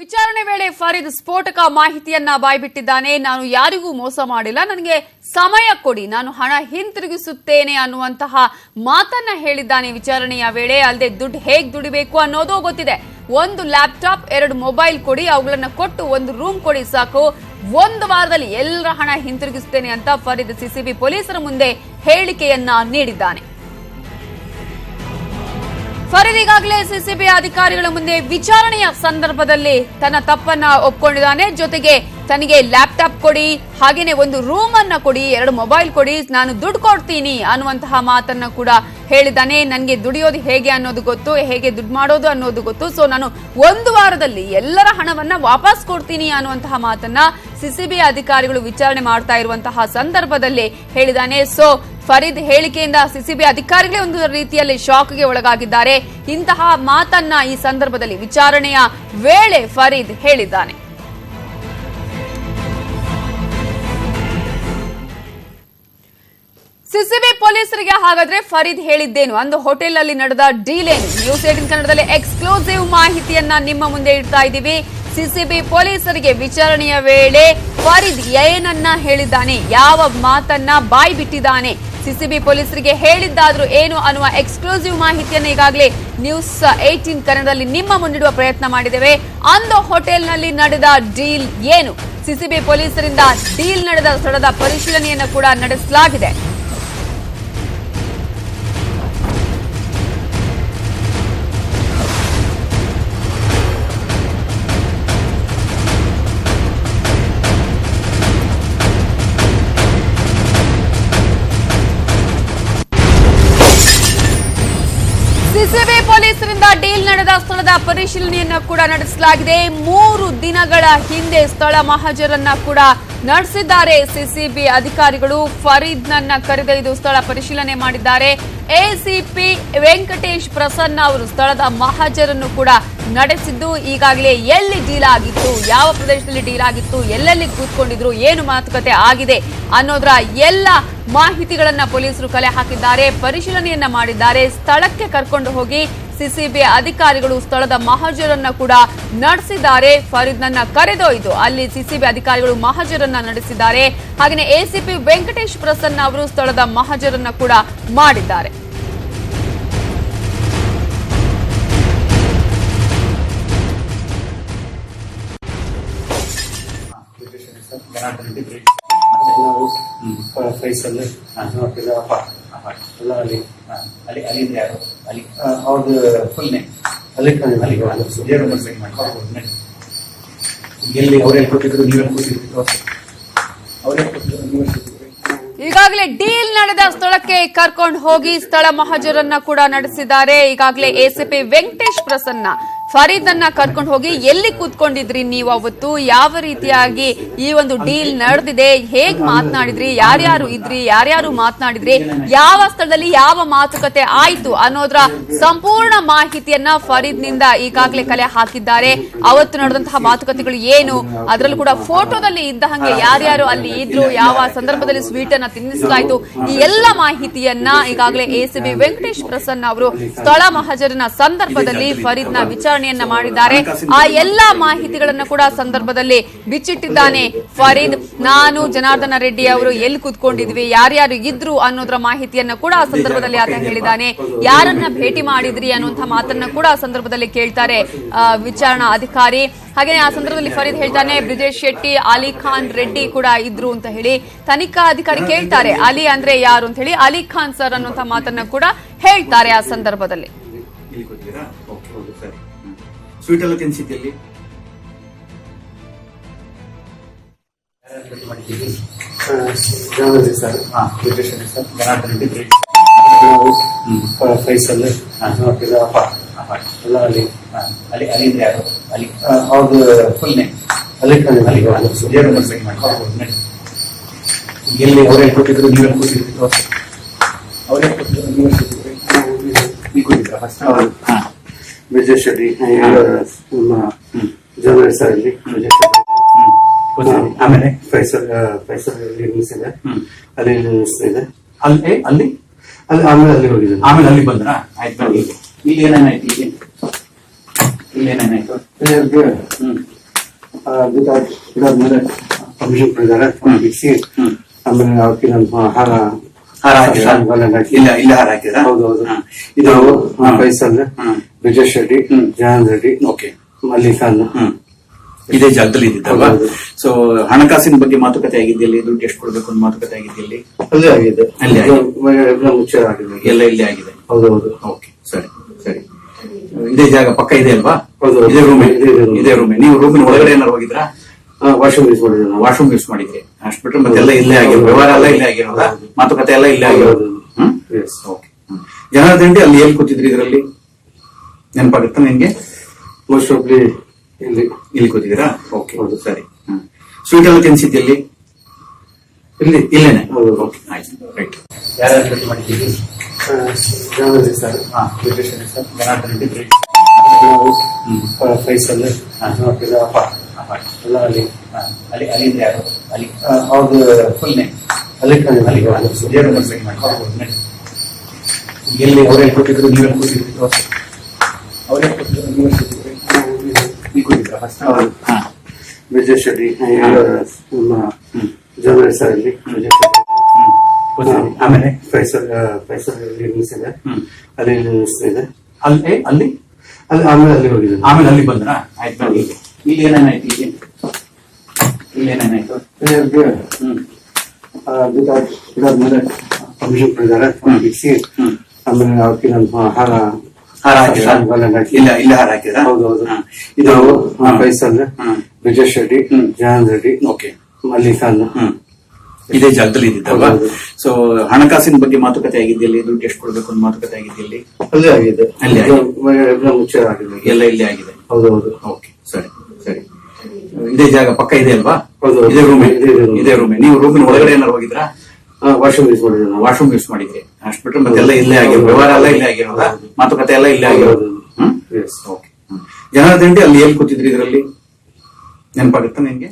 ವಿಚಾರಣೆ ವೇಳೆ ಫರೀದ್ ಸ್ಫೋಟಕ ಮಾಹಿತಿಯನ್ನ ಬಾಯ್ಬಿಟ್ಟಿದ್ದಾನೆ. ನಾನು ಯಾರಿಗೂ ಮೋಸ ಮಾಡಿಲ್ಲ, ನನಗೆ ಸಮಯ ಕೊಡಿ, ನಾನು ಹಣ ಹಿಂತಿರುಗಿಸುತ್ತೇನೆ ಅನ್ನುವಂತಹ ಮಾತನ್ನ ಹೇಳಿದ್ದಾನೆ ವಿಚಾರಣೆಯ ವೇಳೆ. ಅಲ್ಲದೆ ದುಡ್ಡು ಹೇಗ್ ದುಡಿಬೇಕು ಅನ್ನೋದು ಗೊತ್ತಿದೆ. ಒಂದು ಲ್ಯಾಪ್ಟಾಪ್, 2 ಮೊಬೈಲ್ ಕೊಡಿ, ಅವುಗಳನ್ನ ಕೊಟ್ಟು ಒಂದು ರೂಮ್ ಕೊಡಿ ಸಾಕು, 1 ವಾರದಲ್ಲಿ ಎಲ್ಲರ ಹಣ ಹಿಂತಿರುಗಿಸುತ್ತೇನೆ ಅಂತ ಫರೀದ್ ಸಿಸಿಬಿ ಪೊಲೀಸರ ಮುಂದೆ ಹೇಳಿಕೆಯನ್ನ ನೀಡಿದ್ದಾನೆ. ಫರೀದ್ ಈಗಾಗಲೇ ಸಿಸಿಬಿ ಅಧಿಕಾರಿಗಳ ಮುಂದೆ ವಿಚಾರಣೆಯ ಸಂದರ್ಭದಲ್ಲಿ ತನ್ನ ತಪ್ಪನ್ನ ಒಪ್ಕೊಂಡಿದ್ದಾನೆ. ಜೊತೆಗೆ ತನಗೆ ಲ್ಯಾಪ್ಟಾಪ್ ಕೊಡಿ, ಹಾಗೇನೆ ಒಂದು ರೂಮ್ ಅನ್ನ ಕೊಡಿ, 2 ಮೊಬೈಲ್ ಕೊಡಿ, ನಾನು ದುಡ್ಡು ಕೊಡ್ತೀನಿ ಅನ್ನುವಂತಹ ಮಾತನ್ನ ಕೂಡ ಹೇಳಿದ್ದಾನೆ. ನನಗೆ ದುಡಿಯೋದು ಹೇಗೆ ಅನ್ನೋದು ಗೊತ್ತು, ಹೇಗೆ ದುಡ್ಡು ಮಾಡೋದು ಅನ್ನೋದು ಗೊತ್ತು, ಸೊ ನಾನು 1 ವಾರದಲ್ಲಿ ಎಲ್ಲರ ಹಣವನ್ನ ವಾಪಸ್ ಕೊಡ್ತೀನಿ ಅನ್ನುವಂತಹ ಮಾತನ್ನ ಸಿಸಿಬಿ ಅಧಿಕಾರಿಗಳು ವಿಚಾರಣೆ ಮಾಡ್ತಾ ಇರುವಂತಹ ಸಂದರ್ಭದಲ್ಲಿ ಹೇಳಿದ್ದಾನೆ. ಸೊ ಫರೀದ್ ಹೇಳಿಕೆಯಿಂದ ಸಿಸಿಬಿ ಅಧಿಕಾರಿಗಳೇ ಒಂದು ರೀತಿಯಲ್ಲಿ ಶಾಕ್ಗೆ ಒಳಗಾಗಿದ್ದಾರೆ. ಇಂತಹ ಮಾತನ್ನ ಈ ಸಂದರ್ಭದಲ್ಲಿ ವಿಚಾರಣೆಯ ವೇಳೆ ಫರೀದ್ ಹೇಳಿದ್ದಾನೆ. ಸಿಸಿಬಿ ಪೊಲೀಸರಿಗೆ ಹಾಗಾದ್ರೆ ಫರೀದ್ ಹೇಳಿದ್ದೇನು, ಅಂದು ಹೋಟೆಲ್ ನಲ್ಲಿ ನಡೆದ ಡೀಲ್ ಏನು? ನ್ಯೂಸ್ 18 ಕನ್ನಡದಲ್ಲಿ ಎಕ್ಸ್ಕ್ಲೂಸಿವ್ ಮಾಹಿತಿಯನ್ನ ನಿಮ್ಮ ಮುಂದೆ ಇಡ್ತಾ ಇದ್ದೀವಿ. ಸಿಸಿಬಿ ಪೊಲೀಸರಿಗೆ ವಿಚಾರಣೆಯ ವೇಳೆ ಫರೀದ್ ಏನನ್ನ ಹೇಳಿದ್ದಾನೆ, ಯಾವ ಮಾತನ್ನ ಬಾಯ್ ಬಿಟ್ಟಿದ್ದಾನೆ, ಸಿಸಿಬಿ ಪೊಲೀಸರಿಗೆ ಹೇಳಿದ್ದಾದ್ರೂ ಏನು ಅನ್ನುವ ಎಕ್ಸ್ಕ್ಲೂಸಿವ್ ಮಾಹಿತಿಯನ್ನು ಈಗಾಗಲೇ ನ್ಯೂಸ್ 18 ಕನ್ನಡದಲ್ಲಿ ನಿಮ್ಮ ಮುಂದಿಡುವ ಪ್ರಯತ್ನ ಮಾಡಿದ್ದೇವೆ. ಅಂದು ಹೋಟೆಲ್ನಲ್ಲಿ ನಡೆದ ಡೀಲ್ ಏನು? ಸಿಸಿಬಿ ಪೊಲೀಸರಿಂದ ಡೀಲ್ ನಡೆದ ಸ್ಥಳದ ಪರಿಶೀಲನೆಯನ್ನು ಕೂಡ ನಡೆಸಲಾಗಿದೆ. ಸಿಸಿಬಿ ಪೊಲೀಸರಿಂದ ಡೀಲ್ ನಡೆದ ಸ್ಥಳದ ಪರಿಶೀಲನೆಯನ್ನು ಕೂಡ ನಡೆಸಲಾಗಿದೆ. 3 ದಿನಗಳ ಹಿಂದೆ ಸ್ಥಳ ಮಹಜರನ್ನ ಕೂಡ ನಡೆಸಿದ್ದಾರೆ ಸಿಸಿಬಿ ಅಧಿಕಾರಿಗಳು. ಫರೀದ್ ನನ್ನ ಕರೆದೊಯ್ದು ಸ್ಥಳ ಪರಿಶೀಲನೆ ಮಾಡಿದ್ದಾರೆ. ಎಸಿಪಿ ವೆಂಕಟೇಶ್ ಪ್ರಸನ್ನ ಅವರು ಸ್ಥಳದ ಮಹಜರನ್ನು ಕೂಡ ನಡೆಸಿದ್ದು, ಈಗಾಗಲೇ ಎಲ್ಲಿ ಡೀಲ್ ಆಗಿತ್ತು, ಯಾವ ಪ್ರದೇಶದಲ್ಲಿ ಡೀಲ್ ಆಗಿತ್ತು, ಎಲ್ಲೆಲ್ಲಿ ಕೂತ್ಕೊಂಡಿದ್ರು, ಏನು ಮಾತುಕತೆ ಆಗಿದೆ ಅನ್ನೋದರ ಎಲ್ಲ ಮಾಹಿತಿಗಳನ್ನ ಪೊಲೀಸರು ಕಲೆ ಹಾಕಿದ್ದಾರೆ, ಪರಿಶೀಲನೆಯನ್ನ ಮಾಡಿದ್ದಾರೆ. ಸ್ಥಳಕ್ಕೆ ಕರ್ಕೊಂಡು ಹೋಗಿ ಸಿಸಿಬಿ ಅಧಿಕಾರಿಗಳು ಸ್ಥಳದ ಮಹಜರನ್ನ ಕೂಡ ನಡೆಸಿದ್ದಾರೆ. ಫರೀದ್ ನನ್ನ ಕರೆದೊಯ್ದು ಅಲ್ಲಿ ಸಿಸಿಬಿ ಅಧಿಕಾರಿಗಳು ಮಹಜರನ್ನ ನಡೆಸಿದ್ದಾರೆ. ಹಾಗೆಯೇ ಎಸಿಪಿ ವೆಂಕಟೇಶ್ ಪ್ರಸನ್ನ ಅವರು ಸ್ಥಳದ ಮಹಜರನ್ನ ಕೂಡ ಮಾಡಿದ್ದಾರೆ. ಫೈಸಲ್ ಅಲ್ಲಿ ಯಾರು ಅಲ್ಲಿ ಅವ್ರದ್ದು ಫುಲ್ ನೇಮ್ ಅಲ್ಲಿ ಎಲ್ಲಿ ಅವರೇ ಕೊಟ್ಟಿದ್ರು, ನೀವೇ ಕೊಟ್ಟಿದ್ರು, ಅವರೇ ಕೊಟ್ಟಿದ್ರು, ನೀವೇ ಕೊಟ್ಟಿದ್ರು. ಈಗಾಗಲೇ ಡೀಲ್ ನಡೆದ ಸ್ಥಳಕ್ಕೆ ಕರ್ಕೊಂಡು ಹೋಗಿ ಸ್ಥಳ ಮಹಜರನ್ನ ಕೂಡ ನಡೆಸಿದ್ದಾರೆ. ಈಗಾಗಲೇ ಎಸಿಪಿ ವೆಂಕಟೇಶ್ ಪ್ರಸನ್ನ ಫರೀದ್ ಅನ್ನ ಕರ್ಕೊಂಡು ಹೋಗಿ ಎಲ್ಲಿ ಕೂತ್ಕೊಂಡಿದ್ರಿ ನೀವು ಅವತ್ತು, ಯಾವ ರೀತಿಯಾಗಿ ಈ ಒಂದು ಡೀಲ್ ನಡೆದಿದೆ, ಹೇಗ್ ಮಾತನಾಡಿದ್ರಿ, ಯಾರ್ಯಾರು ಇದ್ರಿ, ಯಾರ್ಯಾರು ಮಾತನಾಡಿದ್ರಿ, ಯಾವ ಸ್ಥಳದಲ್ಲಿ ಯಾವ ಮಾತುಕತೆ ಆಯ್ತು ಅನ್ನೋದ್ರ ಸಂಪೂರ್ಣ ಮಾಹಿತಿಯನ್ನ ಫರೀದ್ ನಿಂದ ಈಗಾಗಲೇ ಕಲೆ ಹಾಕಿದ್ದಾರೆ. ಅವತ್ತು ನಡೆದಂತಹ ಮಾತುಕತೆಗಳು ಏನು, ಅದರಲ್ಲೂ ಕೂಡ ಫೋಟೋದಲ್ಲಿ ಇದ್ದ ಹಾಗೆ ಯಾರ್ಯಾರು ಅಲ್ಲಿ ಇದ್ರು, ಯಾವ ಸಂದರ್ಭದಲ್ಲಿ ಸ್ವೀಟ್ ಅನ್ನ ತಿನ್ನಿಸಲಾಯ್ತು, ಈ ಎಲ್ಲ ಮಾಹಿತಿಯನ್ನ ಈಗಾಗಲೇ ಎಸಿಪಿ ವೆಂಕಟೇಶ್ ಪ್ರಸನ್ನ ಅವರು ಸ್ಥಳ ಮಹಜರಿನ ಸಂದರ್ಭದಲ್ಲಿ ಫರೀದ್ ನ ವಿಚಾರಣೆಯನ್ನ ಮಾಡಿದ್ದಾರೆ. ಆ ಎಲ್ಲಾ ಮಾಹಿತಿಗಳನ್ನ ಕೂಡ ಸಂದರ್ಭದಲ್ಲಿ ಬಿಚ್ಚಿಟ್ಟಿದ್ದಾನೆ ಫರೀದ್. ನಾನು ಜನಾರ್ದನ ರೆಡ್ಡಿ ಅವರು ಎಲ್ಲಿ ಕೂತ್ಕೊಂಡಿದ್ವಿ, ಯಾರ್ಯಾರು ಇದ್ರು ಅನ್ನೋದ್ರ ಮಾಹಿತಿಯನ್ನ ಕೂಡ ಆ ಸಂದರ್ಭದಲ್ಲಿ ಆತ ಹೇಳಿದ್ದಾನೆ. ಯಾರನ್ನ ಭೇಟಿ ಮಾಡಿದ್ರಿ ಅನ್ನುವಂತಹ ಮಾತನ್ನ ಕೂಡ ಆ ಸಂದರ್ಭದಲ್ಲಿ ಕೇಳ್ತಾರೆ ವಿಚಾರಣಾ ಅಧಿಕಾರಿ. ಹಾಗೆ ಆ ಸಂದರ್ಭದಲ್ಲಿ ಫರೀದ್ ಹೇಳ್ತಾನೆ ಬ್ರಿಜೇಶ್ ಶೆಟ್ಟಿ, ಅಲಿ ಖಾನ್ ರೆಡ್ಡಿ ಕೂಡ ಇದ್ರು ಅಂತ ಹೇಳಿ. ತನಿಖಾ ಅಧಿಕಾರಿ ಕೇಳ್ತಾರೆ ಅಲಿ ಅಂದ್ರೆ ಯಾರು ಅಂತ ಹೇಳಿ. ಅಲಿ ಖಾನ್ ಸರ್ ಅನ್ನುವಂತಹ ಮಾತನ್ನ ಕೂಡ ಹೇಳ್ತಾರೆ ಆ ಸಂದರ್ಭದಲ್ಲಿ. ಸ್ವೀಟ್ ಎಲ್ಲ ತಿನ್ಸಿದ್ದಲ್ಲಿ ಫೈಸಲ್ ಅಲ್ಲಿ ಯಾರು ಅಲ್ಲಿ ಅವ್ರದ್ದು ಫುಲ್ ನೇಮ್ ಅಲ್ಲಿ ಎಲ್ಲಿ ಅವರೇ ಕೊಟ್ಟಿದ್ರು, ನೀವೇ ಕೊಟ್ಟಿದ್ರು, ಅವರೇ ಕೊಟ್ಟಿದ್ರು, ನೀವೇ ಕೊಟ್ಟಿದ್ರು, ಫಸ್ಟ್ ವಿಜಯ್ ಶೆಟ್ಟಿ ನಮ್ಮ ಜರ್ನಲಿಸ್ಟ್ ಅಲ್ಲಿ ಆಮೇಲೆ ಫೈಸಲ್ ನಿಲ್ಲಿಸಿದೆ, ಅಲ್ಲಿ ನಿಲ್ಲಿಸ್ತಿದೆ, ಅಲ್ಲಿ ಅಲ್ಲಿ ಅಲ್ಲಿ ಆಮೇಲೆ ಅಲ್ಲಿ ಹೋಗಿದ್ದೆ, ಆಮೇಲೆ ಅಲ್ಲಿ ಬಂದ್ರ ಆಯ್ತು. ಇಲ್ಲಿ ಏನೇನಾಯ್ತು, ಇಲ್ಲಿ ಏನೇನಾಯ್ತು? ಇದಾದ್ಮೇಲೆ ಪರ್ಮಿಷನ್ ಕೊಟ್ಟಿದ್ದಾರೆ ಬಿಡಿಸಿ ಆಮೇಲೆ ಅವಕ್ಕೆ ನಮ್ಮ ಹಾರ ಹಾರ ಹಾಕಿದ್ರಾ? ಹಾಕಿ ಇಲ್ಲ ಇಲ್ಲ ಹಾರ ಹಾಕಿದ್ರಾ? ಹೌದು ಹೌದು ಇದು ಫೈಸಲ್ ಬ್ರಿಜೇಶ್ ರೆಡ್ಡಿ ಜಹಾನ್ ರೆಡ್ಡಿ ಓಕೆ. ಮಲ್ಲಿ ಖಾನ್ ಇದೇ ಜಾಗದಲ್ಲಿ ಇದ್ದಿದ್ದಲ್ವಾ? ಹೌದು. ಸೊ ಹಣಕಾಸಿನ ಬಗ್ಗೆ ಮಾತುಕತೆ ಆಗಿದ್ದಲ್ಲಿ, ದುಡ್ಡು ಎಷ್ಟು ಕೊಡ್ಬೇಕು ಅಂತ ಮಾತುಕತೆ ಆಗಿದ್ದಲ್ಲಿ ಅಲ್ಲೇ ಆಗಿದೆ ಅಲ್ಲೇ ಆಗಿದೆ. ಎಲ್ಲ ಮುಚ್ಚೆ ಆಗಿದೆ ಎಲ್ಲ ಇಲ್ಲೇ ಆಗಿದೆ. ಹೌದು ಹೌದು ಓಕೆ, ಸರಿ ಸರಿ. ಇದೇ ಜಾಗ ಪಕ್ಕ ಇದೆ ಅಲ್ವಾ? ಹೌದು. ಇದೇ ರೂಮೇ? ಇದೇ room. ಇದೇ ರೂಮೇ. ನೀವು ರೂಮಿನ ಒಳಗಡೆ ಏನಾರು ಹೋಗಿದ್ರಾ? ವಾಶ್ರೂಮ್ ಯೂಸ್ ಮಾಡಿದ್ದೆ ನಾವು ವಾಶ್ರೂಮ್ ಯೂಸ್ ಮಾಡಿದ್ರಿ ಅಷ್ಟು ಬಿಟ್ರೆ ಮತ್ತೆಲ್ಲ ಇಲ್ಲೇ ಆಗಿರೋದು, ವ್ಯವಹಾರ ಎಲ್ಲ ಇಲ್ಲೇ ಆಗಿರೋದ, ಮಾತುಕತೆ ಎಲ್ಲ ಇಲ್ಲೇ ಆಗಿರೋದು. Yes. ಓಕೆ. ಜನಾರ್ದನ್ ಅಲ್ಲಿ ಎಲ್ಲಿ ಕೂತಿದ್ರಿ ಇದರಲ್ಲಿ? ನೆನಪಾಗುತ್ತಾ ನಿನ್ಗೆ? ಮೋಸ್ಟ್ ಆಫ್ಲಿ ಇಲ್ಲಿ ಕೂತಿದ್ದೀರಾ? ಓಕೆ, ಹೌದು. ಸರಿ. ಸ್ವೀಟ್ ಎಲ್ಲ ತಿನ್ಸಿದ್ಯಲ್ಲಿ? ಇಲ್ಲಿ ಇಲ್ಲೇನೆ? ಹೌದು. ಓಕೆ, ಆಯ್ತು, ರೈಟ್. ಯಾರ್ಯಾರು ಭೇಟಿ ಮಾಡಿದ್ದೀರಿ? ಜಹಾನ್ ಸರ್ ಜನಾರ್ದನ್ ರೆಡ್ಡಿ. ನಾವು ಫೈಸಲ್ ಅಪ್ಪ ಎಲ್ಲ ಅಲ್ಲಿ ಅಲ್ಲಿ ಅಲ್ಲಿಂದ ಯಾರು? ಅಲ್ಲಿ ಅವ್ರದ್ದು ಫುಲ್ ನೇಮ್? ಅಲ್ಲಿ ಅಲ್ಲಿ ಏನು ಭೇಟಿ ಮಾಡಿ? ಎಲ್ಲಿ ಅವರೇ ಕೂತಿದ್ರು, ನೀವೇ ಕೂತಿದ್ರು? ಅವರೇ ಕೂತಿದ್ರು, ನೀವೇ ಕೂತಿದ್ರಿ? ನೀವು ಕೂತಿದ್ರಾ ಫಸ್ಟ್? ಹಾ. ಬ್ರಿಜೇಶ್ ರೆಡ್ಡಿ ನಮ್ಮ ಜನ ಸರ್ ಅಲ್ಲಿ ಆಮೇಲೆ ಫೈಸಲ್ ನಿಲ್ಲಿಸಿದೆ ಅಲ್ಲಿ ನಿಲ್ಲಿಸ್ತಿದೆ ಅಲ್ಲಿ ಅಲ್ಲಿ ಅಲ್ಲಿ ಆಮೇಲೆ ಅಲ್ಲಿ ಹೋಗಿದ್ದೆ ಆಮೇಲೆ ಅಲ್ಲಿ ಬಂದ್ರ? ಆಯ್ತು, ಬನ್ನಿ. ಇಲ್ಲಿ ಏನೇನಾಯ್ತು? ಇಲ್ಲಿ ಏನೇನಾಯ್ತು? ಇದಾದ್ಮೇಲೆ ಪರ್ಮಿಷನ್ ಕೊಟ್ಟಿದ್ದಾರೆ ಬಿಡಿಸಿ ಆಮೇಲೆ ಅವಕ್ಕೆ ನಮ್ಮ ಹಾರ ಹಾರ ಹಾಕಿದ್ರಾ? ಹಾಕಿ ಇಲ್ಲ ಇಲ್ಲ ಹಾರ ಹಾಕಿದ್ರಾ? ಹೌದು ಹೌದು ಇದು ಫೈಸಲ್ ಬ್ರಿಜೇಶ್ ರೆಡ್ಡಿ ಜಹಾನ್ ರೆಡ್ಡಿ ಓಕೆ. ಮಲ್ಲಿ ಖಾನ್ ಇದೇ ಜಾಗದಲ್ಲಿ ಇದ್ದಿದ್ದಲ್ವಾ? ಹೌದು. ಸೊ ಹಣಕಾಸಿನ ಬಗ್ಗೆ ಮಾತುಕತೆ ಆಗಿದ್ದಲ್ಲಿ, ದುಡ್ಡು ಎಷ್ಟು ಕೊಡ್ಬೇಕು ಅಂತ ಮಾತುಕತೆ ಆಗಿದ್ದಲ್ಲಿ ಅಲ್ಲೇ ಆಗಿದೆ ಅಲ್ಲೇ ಆಗಿದೆ. ಎಲ್ಲ ಮುಚ್ಚೆ ಆಗಿದೆ ಎಲ್ಲ ಇಲ್ಲೇ ಆಗಿದೆ. ಹೌದು ಹೌದು ಓಕೆ, ಸರಿ ಸರಿ. ಇದೇ ಜಾಗ ಪಕ್ಕ ಇದೆ ಅಲ್ವಾ? ಹೌದು. ಇದೇ ರೂಮೇ? ಇದೇ room. ಇದೇ ರೂಮೇ. ನೀವು ರೂಮಿನ ಒಳಗಡೆ ಏನಾರು ಹೋಗಿದ್ರಾ? ವಾಶ್ರೂಮ್ ಯೂಸ್ ಮಾಡಿದ್ದೆ ನಾವು ವಾಶ್ರೂಮ್ ಯೂಸ್ ಮಾಡಿದ್ರಿ ಅಷ್ಟು ಬಿಟ್ರೆ ಮತ್ತೆಲ್ಲ ಇಲ್ಲೇ ಆಗಿರೋದು, ವ್ಯವಹಾರ ಎಲ್ಲ ಇಲ್ಲೇ ಆಗಿರೋದ, ಮಾತುಕತೆ ಎಲ್ಲ ಇಲ್ಲೇ ಆಗಿರೋದು. Yes. ಓಕೆ. ಜನಾರ್ದನ್ ಅಲ್ಲಿ ಎಲ್ಲಿ ಕೂತಿದ್ರಿ ಇದರಲ್ಲಿ? ನೆನಪಾಗುತ್ತಾ ನಿನ್ಗೆ?